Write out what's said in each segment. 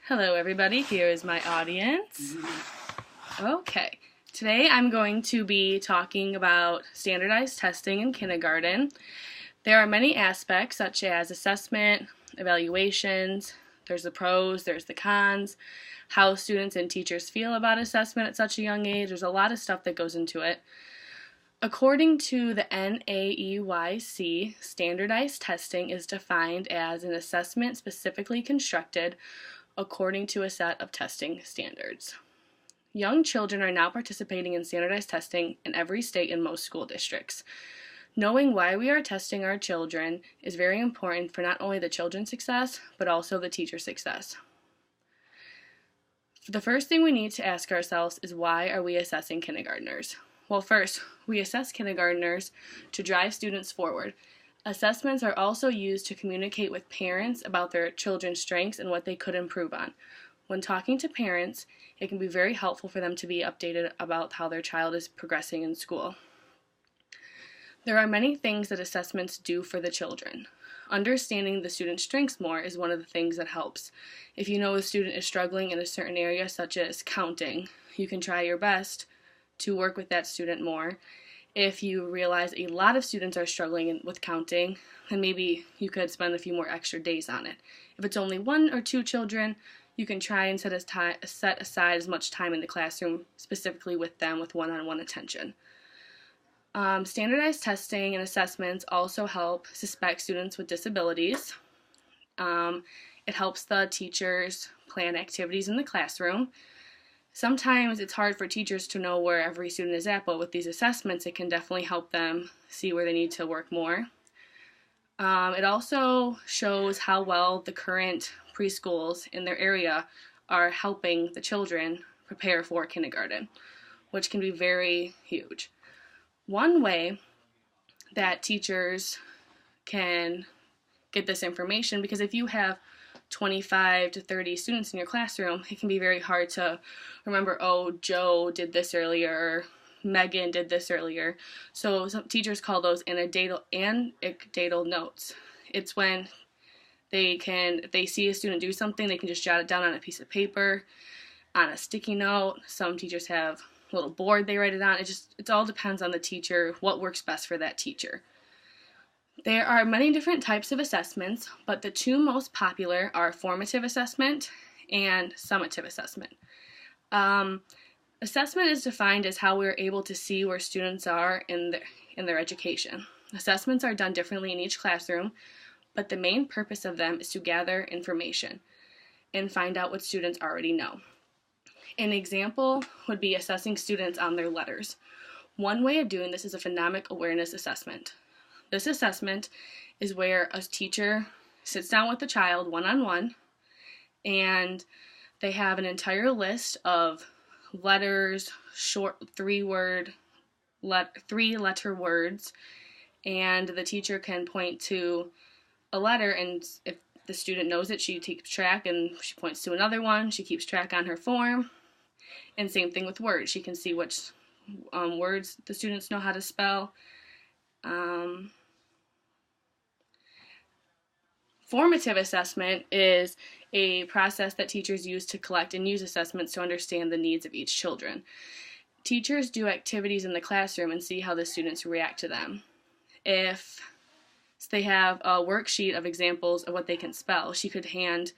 Hello everybody, here is my audience. Okay, today I'm going to be talking about standardized testing in kindergarten. There are many aspects such as assessment, evaluations, there's the pros, there's the cons, how students and teachers feel about assessment at such a young age. There's a lot of stuff that goes into it. According to the NAEYC, standardized testing is defined as an assessment specifically constructed according to a set of testing standards. Young children are now participating in standardized testing in every state and most school districts. Knowing why we are testing our children is very important for not only the children's success, but also the teacher's success. The first thing we need to ask ourselves is, why are we assessing kindergartners? Well, first, we assess kindergartners to drive students forward. Assessments are also used to communicate with parents about their children's strengths and what they could improve on. When talking to parents, it can be very helpful for them to be updated about how their child is progressing in school. There are many things that assessments do for the children. Understanding the student's strengths more is one of the things that helps. If you know a student is struggling in a certain area, such as counting, you can try your best to work with that student more. If you realize a lot of students are struggling with counting, then maybe you could spend a few more extra days on it. If it's only 1 or 2 children, you can try and set aside as much time in the classroom specifically with them with one-on-one attention. Standardized testing and assessments also help suspect students with disabilities. It helps the teachers plan activities in the classroom. Sometimes it's hard for teachers to know where every student is at, but with these assessments, it can definitely help them see where they need to work more. It also shows how well the current preschools in their area are helping the children prepare for kindergarten, which can be very huge. One way that teachers can get this information, because if you have 25 to 30 students in your classroom, it can be very hard to remember, oh, Joe did this earlier, or Megan did this earlier. So some teachers call those anecdotal notes. It's when if they see a student do something, they can just jot it down on a piece of paper, on a sticky note. Some teachers have a little board they write it on. It all depends on the teacher, what works best for that teacher. There are many different types of assessments, but the two most popular are formative assessment and summative assessment. Assessment is defined as how we're able to see where students are in their education. Assessments are done differently in each classroom, but the main purpose of them is to gather information and find out what students already know. An example would be assessing students on their letters. One way of doing this is a phonemic awareness assessment. This assessment is where a teacher sits down with the child one-on-one, and they have an entire list of letters, short 3-letter words, and the teacher can point to a letter, and if the student knows it, she keeps track, and she points to another one. She keeps track on her form, and same thing with words. She can see which words the students know how to spell. Formative assessment is a process that teachers use to collect and use assessments to understand the needs of each children. Teachers do activities in the classroom and see how the students react to them. If they have a worksheet of examples of what they can spell, she could ask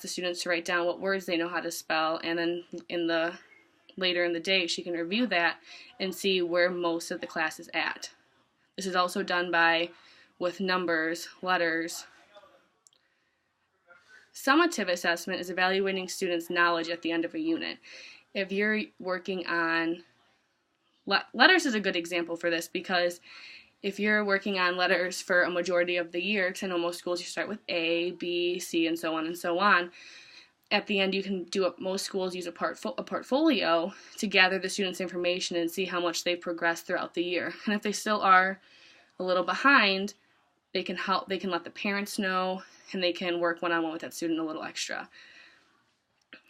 the students to write down what words they know how to spell, and then later in the day she can review that and see where most of the class is at. This is also done with numbers, letters. Summative assessment is evaluating students' knowledge at the end of a unit. If you're working on letters is a good example for this, because if you're working on letters for a majority of the year, because I know most schools you start with A, B, C, and so on and so on, at the end you can do what most schools use a portfolio to gather the students' information and see how much they've progressed throughout the year. And if they still are a little behind, they can let the parents know, and they can work one-on-one with that student a little extra.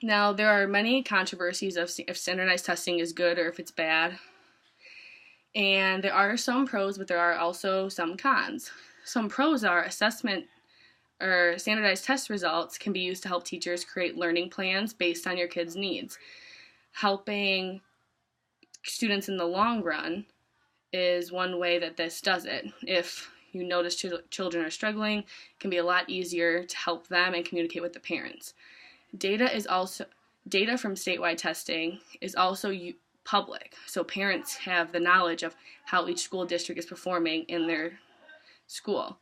Now, there are many controversies of if standardized testing is good or if it's bad. And there are some pros, but there are also some cons. Some pros are assessment or standardized test results can be used to help teachers create learning plans based on your kids' needs. Helping students in the long run is one way that this does it. If you notice children are struggling, it can be a lot easier to help them and communicate with the parents. Data from statewide testing is also public, so parents have the knowledge of how each school district is performing in their school.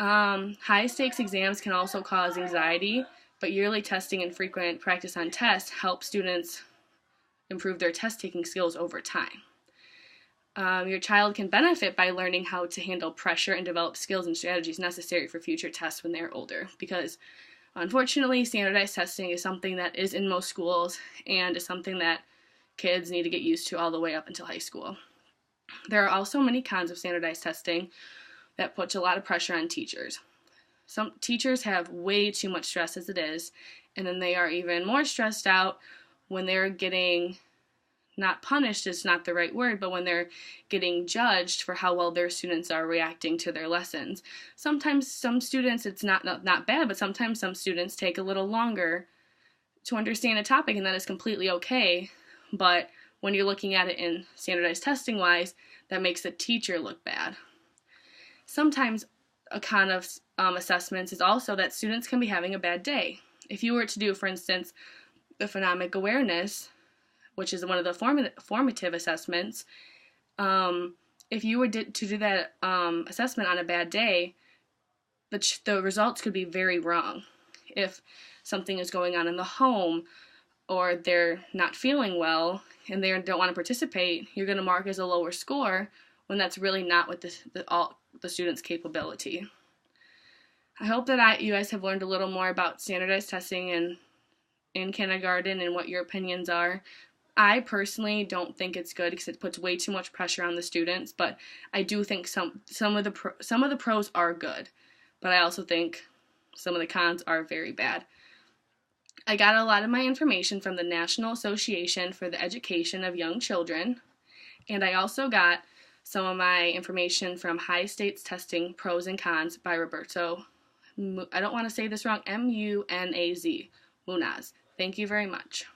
High stakes exams can also cause anxiety, but yearly testing and frequent practice on tests help students improve their test taking skills over time. Your child can benefit by learning how to handle pressure and develop skills and strategies necessary for future tests when they're older, because unfortunately, standardized testing is something that is in most schools and is something that kids need to get used to all the way up until high school. There are also many cons of standardized testing that puts a lot of pressure on teachers. Some teachers have way too much stress as it is, and then they are even more stressed out when they're getting, not punished is not the right word, but when they're getting judged for how well their students are reacting to their lessons. Sometimes some students, it's not bad, but sometimes some students take a little longer to understand a topic, and that is completely okay. But when you're looking at it in standardized testing wise, that makes the teacher look bad. Sometimes a con of assessments is also that students can be having a bad day. If you were to do, for instance, the phonemic awareness, which is one of the formative assessments, if you were to do that assessment on a bad day, the results could be very wrong. If something is going on in the home, or they're not feeling well and they don't want to participate, you're going to mark as a lower score when that's really not what the student's capability. I hope that you guys have learned a little more about standardized testing in kindergarten and what your opinions are. I personally don't think it's good because it puts way too much pressure on the students, but I do think some of the pros are good, but I also think some of the cons are very bad. I got a lot of my information from the National Association for the Education of Young Children, and I also got some of my information from High Stakes Testing Pros and Cons by Roberto, I don't want to say this wrong, Munaz. Munaz. Thank you very much.